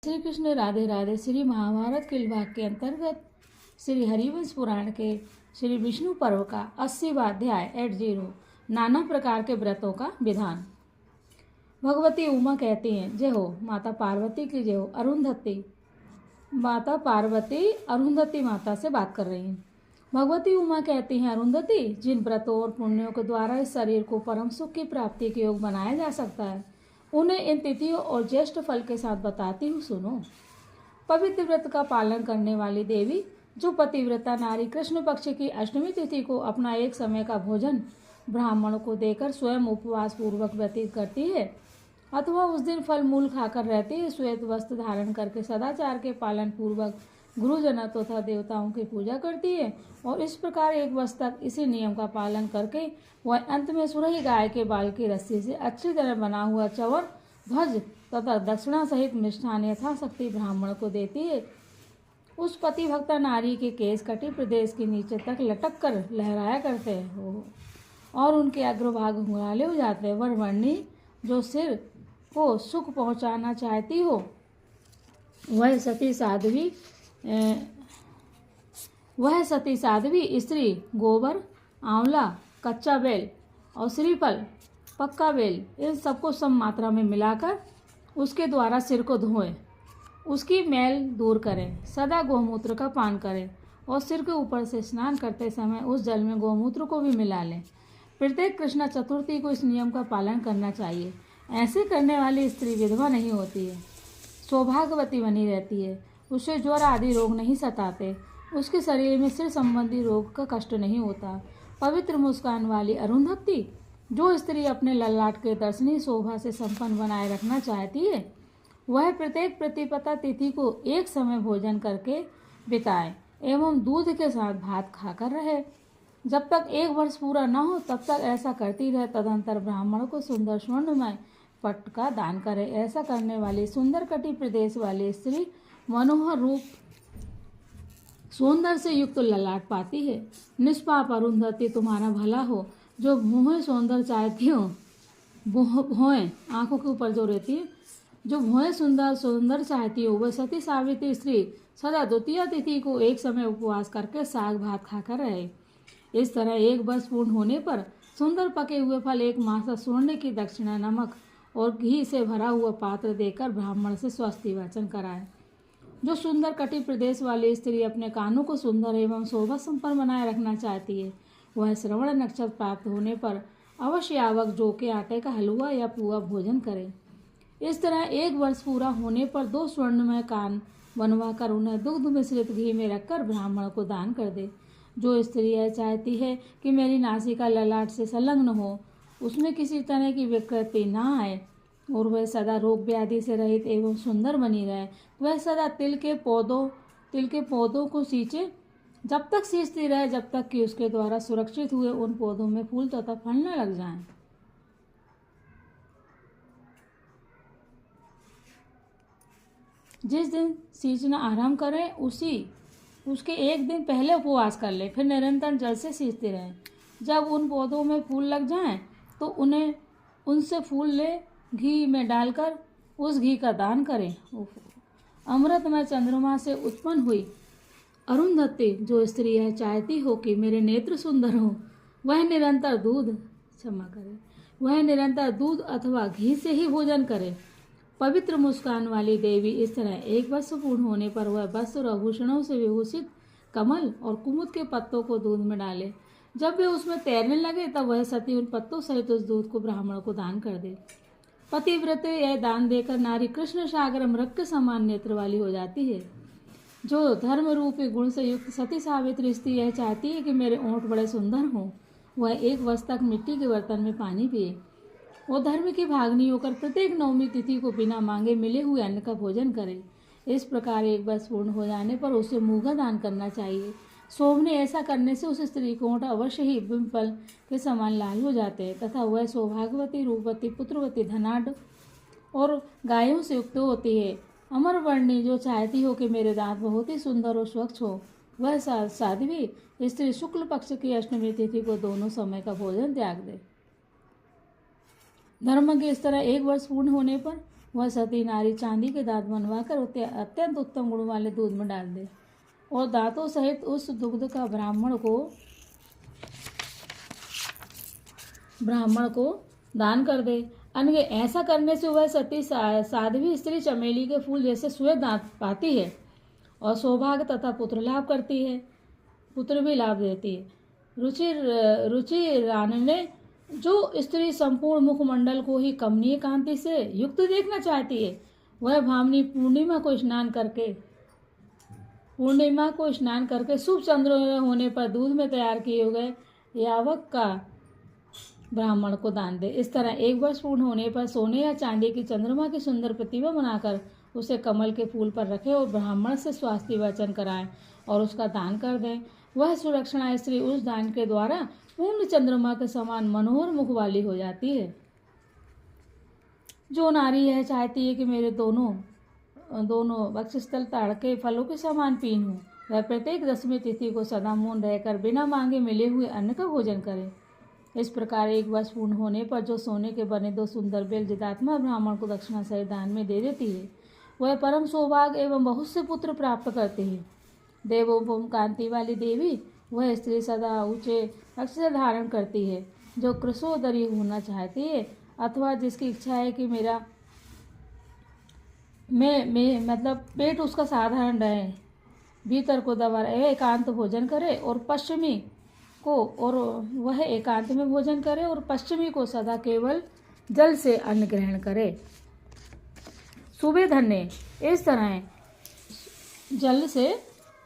श्री कृष्ण राधे राधे। श्री महाभारत के भाग के अंतर्गत श्री हरिवंश पुराण के श्री विष्णु पर्व का 80वां अध्याय 80 नाना प्रकार के व्रतों का विधान। भगवती उमा कहती हैं, जय हो माता पार्वती की जय हो। माता पार्वती अरुंधति माता से बात कर रही हैं। भगवती उमा कहती हैं, अरुंधति, जिन व्रतों और पुण्यों के द्वारा इस शरीर को परम सुख की प्राप्ति के योग बनाया जा सकता है, उन्हें इन तिथियों और ज्येष्ठ फल के साथ बताती हूँ, सुनो। पवित्र व्रत का पालन करने वाली देवी, जो पतिव्रता नारी कृष्ण पक्ष की अष्टमी तिथि को अपना एक समय का भोजन ब्राह्मणों को देकर स्वयं उपवास पूर्वक व्यतीत करती है, अथवा उस दिन फल मूल खाकर रहती है, श्वेत वस्त्र धारण करके सदाचार के पालन पूर्वक गुरुजनों तथा देवताओं की पूजा करती है, और इस प्रकार एक वर्ष तक इसी नियम का पालन करके वह अंत में सुरही गाय के बाल की रस्सी से अच्छी तरह बना हुआ चवर, ध्वज तथा दक्षिणा सहित मिष्ठान यथाशक्ति ब्राह्मण को देती है। उस पतिभक्ता नारी के केस कटी प्रदेश के नीचे तक लटक कर लहराया करते हैं और उनके अग्रभाग घुंघराले हो जाते हैं। वरवर्णी, जो सिर को सुख पहुंचाना चाहती हो, वह सती साध्वी स्त्री गोबर, आंवला, कच्चा बेल और श्रीफल, पक्का बेल, इन सबको सम मात्रा में मिलाकर उसके द्वारा सिर को धोएं, उसकी मैल दूर करें, सदा गोमूत्र का पान करें और सिर के ऊपर से स्नान करते समय उस जल में गोमूत्र को भी मिला लें। प्रत्येक कृष्ण चतुर्थी को इस नियम का पालन करना चाहिए। ऐसे करने वाली स्त्री विधवा नहीं होती है, सौभाग्यवती बनी रहती है, उसे ज्वर आदि रोग नहीं सताते, उसके शरीर में सिर संबंधी रोग का कष्ट नहीं होता। पवित्र मुस्कान वाली अरुंधति, जो स्त्री अपने ललाट के दर्शनीय शोभा से संपन्न बनाए रखना चाहती है, वह प्रत्येक प्रतिपदा तिथि को एक समय भोजन करके बिताए एवं दूध के साथ भात खाकर रहे। जब तक एक वर्ष पूरा न हो तब तक ऐसा करती रहे। तदंतर ब्राह्मण को सुंदर स्वर्णमय पट का दान करे। ऐसा करने वाली सुंदर कटी प्रदेश वाली स्त्री मनोहर रूप सौंदर्य से युक्त ललाट पाती है। निष्पाप अरुंधति, तुम्हारा भला हो। जो भौहें सौंदर्य चाहती हो, भौहें आंखों के ऊपर जो रहती है, जो भौहें सौंदर्य चाहती हो, वह सती सावित्री स्त्री सदा द्वितीय तिथि को एक समय उपवास करके साग भात खाकर रहे। इस तरह एक वर्ष पूर्ण होने पर सुंदर पके हुए फल, एक मासा स्वर्ण की दक्षिणा, नमक और घी से भरा हुआ पात्र देकर ब्राह्मण से स्वस्ति वाचन कराए। जो सुंदर कटी प्रदेश वाली स्त्री अपने कानों को सुंदर एवं शोभा संपन्न बनाए रखना चाहती है, वह श्रवण नक्षत्र प्राप्त होने पर अवश्य आवक जौ के आटे का हलवा या पुआ भोजन करे। इस तरह एक वर्ष पूरा होने पर 2 स्वर्णमय कान बनवाकर उन्हें दुग्ध मिश्रित घी में रखकर ब्राह्मण को दान कर दे। जो स्त्री यह चाहती है कि मेरी नासिका ललाट से संलग्न हो, उसमें किसी तरह की विकृति न आए और वह सदा रोग व्याधि से रहित एवं सुंदर बनी रहे, वह सदा तिल के पौधों को सींचे, जब तक सींचती रहे जब तक कि उसके द्वारा सुरक्षित हुए उन पौधों में फूल तथा फल न लग जाएं। जिस दिन सींचना आरंभ करें उसके एक दिन पहले उपवास कर ले, फिर निरंतर जल से सींचते रहें। जब उन पौधों में फूल लग जाएं तो उनसे फूल ले घी में डालकर उस घी का दान करें। अमृतमय चंद्रमा से उत्पन्न हुई अरुंधति, जो स्त्री यह चाहती हो कि मेरे नेत्र सुंदर हो, वह निरंतर दूध अथवा घी से ही भोजन करे। पवित्र मुस्कान वाली देवी, इस तरह एक वर्ष पूर्ण होने पर वह वस्त्र और आभूषणों से विभूषित कमल और कुमुद के पत्तों को दूध में डाले। जब वे उसमें तैरने लगे तब वह सती उन पत्तों सहित उस दूध को ब्राह्मण को दान कर दे। पतिव्रत यह दान देकर नारी कृष्ण सागर मृग के समान नेत्र वाली हो जाती है। जो धर्म रूपी गुण से युक्त सती सावित्री स्त्री यह चाहती है कि मेरे ओंठ बड़े सुंदर हों, वह एक वर्ष तक मिट्टी के बर्तन में पानी पिए। वो धर्म की भागनी होकर प्रत्येक नवमी तिथि को बिना मांगे मिले हुए अन्न का भोजन करे। इस प्रकार एक वर्ष पूर्ण हो जाने पर उसे मूंगा दान करना चाहिए। शोभने ऐसा करने से उस स्त्री को ओंठ अवश्य ही बिम्पल के समान लाल हो जाते हैं तथा वह सौभाग्यवती, रूपवती, पुत्रवती, धनाढ़ और गायों से युक्त होती है। अमरवर्णी, जो चाहती हो कि मेरे दांत बहुत ही सुंदर और स्वच्छ हो, वह साध्वी स्त्री शुक्ल पक्ष की अष्टमी तिथि को दोनों समय का भोजन त्याग दे। धर्म के इस तरह एक वर्ष पूर्ण होने पर वह सती नारी चांदी के दांत बनवाकर अत्यंत उत्तम गुण वाले दूध में डाल दे और दांतों सहित उस दुग्ध का ब्राह्मण को दान कर दे। अन्य ऐसा करने से वह सती साध्वी स्त्री चमेली के फूल जैसे श्वेत दांत पाती है और सौभाग्य तथा पुत्र लाभ करती है, पुत्र भी लाभ देती है। रुचि रानी ने जो स्त्री संपूर्ण मुखमंडल को ही कमनीय कांति से युक्त देखना चाहती है, वह भामिनी पूर्णिमा को स्नान करके शुभ चंद्रोदय होने पर दूध में तैयार किए हुए यावक का ब्राह्मण को दान दे। इस तरह 1 वर्ष पूर्ण होने पर सोने या चांदी की चंद्रमा की सुंदर प्रतिमा बनाकर उसे कमल के फूल पर रखे और ब्राह्मण से स्वास्थ्य वचन कराएं और उसका दान कर दें। वह सुलक्षणा स्त्री उस दान के द्वारा पूर्ण चंद्रमा के समान मनोहर मुख वाली हो जाती है। जो नारी यह चाहती है कि मेरे दोनों वक्षस्थल तड़के फलों के समान पीन हो, वह प्रत्येक 10वीं तिथि को सदा मौन रहकर बिना मांगे मिले हुए अन्न का भोजन करे। इस प्रकार 1 वर्ष पूर्ण होने पर जो सोने के बने 2 सुंदर बेल जितात्मा ब्राह्मण को दक्षिणा सहित दान में दे देती है, वह परम सौभाग्य एवं बहुत से पुत्र प्राप्त करती है। देवोपम कांति वाली देवी वह स्त्री सदा ऊंचे अक्षर धारण करती है, जो कृशोदरी होना चाहती है अथवा जिसकी इच्छा है कि मतलब पेट उसका साधारण रहे, भीतर को दबा रहे, एकांत भोजन करे और वह एकांत में भोजन करे और पश्चिमी को सदा केवल जल से अन्न ग्रहण करे। सुबह धन्य इस तरह जल से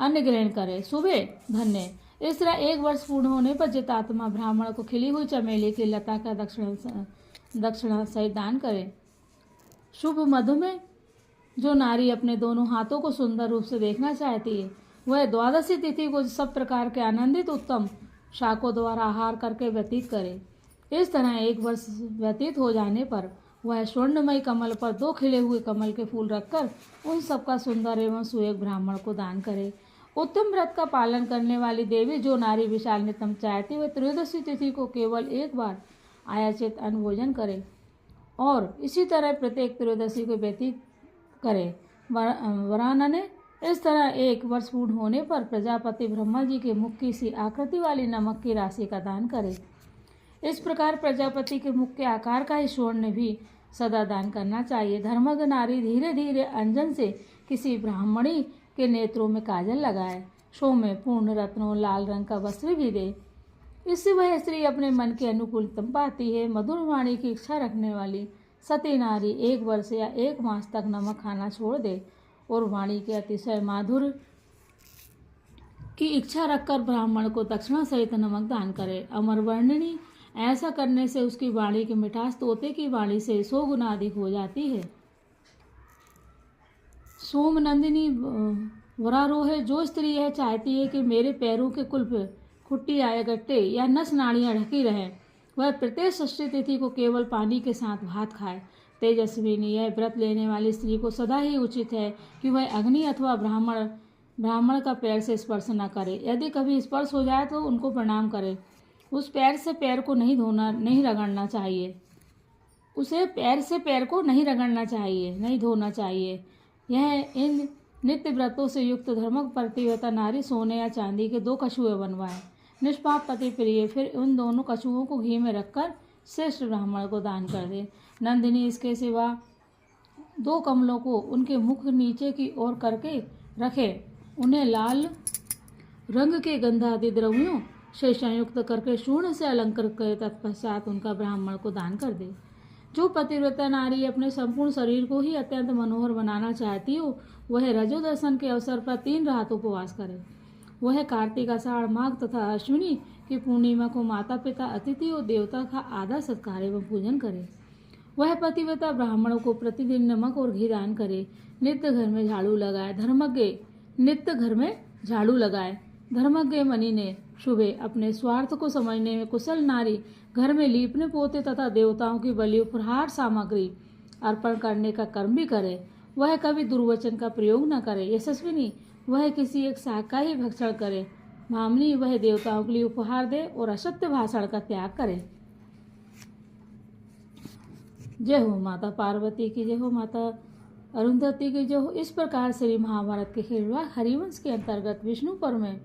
अन्न ग्रहण करे। सुबह धन्य इस तरह 1 वर्ष पूर्ण होने पर जितात्मा ब्राह्मण को खिली हुई चमेली की लता का दक्षिणा सहित दान करे। शुभ मधु में जो नारी अपने दोनों हाथों को सुंदर रूप से देखना चाहती है, वह 12वीं तिथि को सब प्रकार के आनंदित उत्तम शाकों द्वारा आहार करके व्यतीत करे। इस तरह 1 वर्ष व्यतीत हो जाने पर वह स्वर्णमय कमल पर 2 खिले हुए कमल के फूल रखकर उन सबका सुंदर एवं सुयोग ब्राह्मण को दान करे। उत्तम व्रत का पालन करने वाली देवी जो नारी विशाल नितम चाहती वह 13वीं तिथि को केवल 1 बार आयाचित अन्न भोजन करे और इसी तरह प्रत्येक 13वीं को व्यतीत करे। वरानने इस तरह 1 वर्ष पूर्ण होने पर प्रजापति ब्रह्मा जी के मुख की सी आकृति वाली नमक की राशि का दान करे। इस प्रकार प्रजापति के मुख के आकार का ही स्वर्ण भी सदा दान करना चाहिए। धर्मज्ञ नारी धीरे धीरे अंजन से किसी ब्राह्मणी के नेत्रों में काजल लगाए, शो में पूर्ण रत्नों लाल रंग का वस्त्र भी दे। इससे वह स्त्री अपने मन के अनुकूलतम पाती है। मधुर वाणी की इच्छा रखने वाली सती नारी 1 वर्ष या 1 मास तक नमक खाना छोड़ दे और वाणी के अतिशय माधुर की इच्छा रखकर ब्राह्मण को दक्षिणा सहित नमक दान करे। अमर वर्णिनी ऐसा करने से उसकी वाणी की मिठास तोते की वाणी से 100 गुना अधिक हो जाती है। सोमनंदिनी वरारोह जो स्त्री यह चाहती है कि मेरे पैरों के कुल्फ खुट्टी आए गट्टे या नस नाड़ियाँ ढकी रहें, वह प्रत्येक षष्ठी तिथि को केवल पानी के साथ भात खाए। तेजस्विनी यह व्रत लेने वाली स्त्री को सदा ही उचित है कि वह अग्नि अथवा ब्राह्मण का पैर से स्पर्श न करे। यदि कभी स्पर्श हो जाए तो उनको प्रणाम करे। उस पैर से पैर को नहीं रगड़ना चाहिए। उसे पैर से पैर को नहीं रगड़ना चाहिए, नहीं धोना चाहिए। यह इन नित्य व्रतों से युक्त धर्मक प्रतिव्रता नारी सोने या चांदी के 2 कछुए बनवाए, निष्पाप पति प्रिय, फिर उन दोनों कछुओं को घी में रखकर श्रेष्ठ ब्राह्मण को दान कर दे। नंदिनी इसके सिवा 2 कमलों को उनके मुख नीचे की ओर करके रखे, उन्हें लाल रंग के गंधादि द्रव्यों से संयुक्त करके चूर्ण से अलंकृत करे, तत्पश्चात उनका ब्राह्मण को दान कर दे। जो पतिव्रता नारी अपने संपूर्ण शरीर को ही अत्यंत मनोहर बनाना चाहती हो, वह रजो दर्शन के अवसर पर 3 रात उपवास करे। वह कार्तिक आषाढ़ माघ तथा अश्विनी की पूर्णिमा को माता पिता अतिथि और देवता का आदर सत्कार एवं पूजन करे। वह पतिव्रता ब्राह्मणों को प्रतिदिन नमक और घी दान करे। नित्य घर में झाड़ू लगाए। धर्मज्ञ मणि ने सुबह अपने स्वार्थ को समझने में कुशल नारी घर में लीपने पोते तथा देवताओं की बलि उपहार सामग्री अर्पण करने का कर्म भी करे। वह कभी दुर्वचन का प्रयोग न करे। यशस्विनी वह किसी एक शाक का ही भक्षण करे। भामिनी वह देवताओं के लिए उपहार दे और असत्य भाषण का त्याग करे। जय हो माता पार्वती की जय हो, माता अरुंधति की जय हो। इस प्रकार श्री महाभारत के खिलवाड़ हरिवंश के अंतर्गत विष्णु पर्व में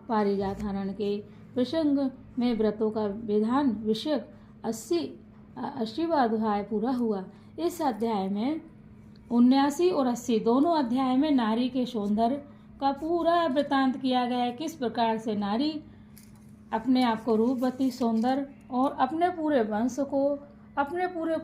पारिजात हरण के प्रसंग में व्रतों का विधान विषयक 80वां अध्याय पूरा हुआ। इस अध्याय में 79 और 80 दोनों अध्याय में नारी के सौंदर्य का पूरा वृतांत किया गया है। किस प्रकार से नारी अपने आप को रूपवती, सौंदर्य और अपने पूरे वंश को, अपने पूरे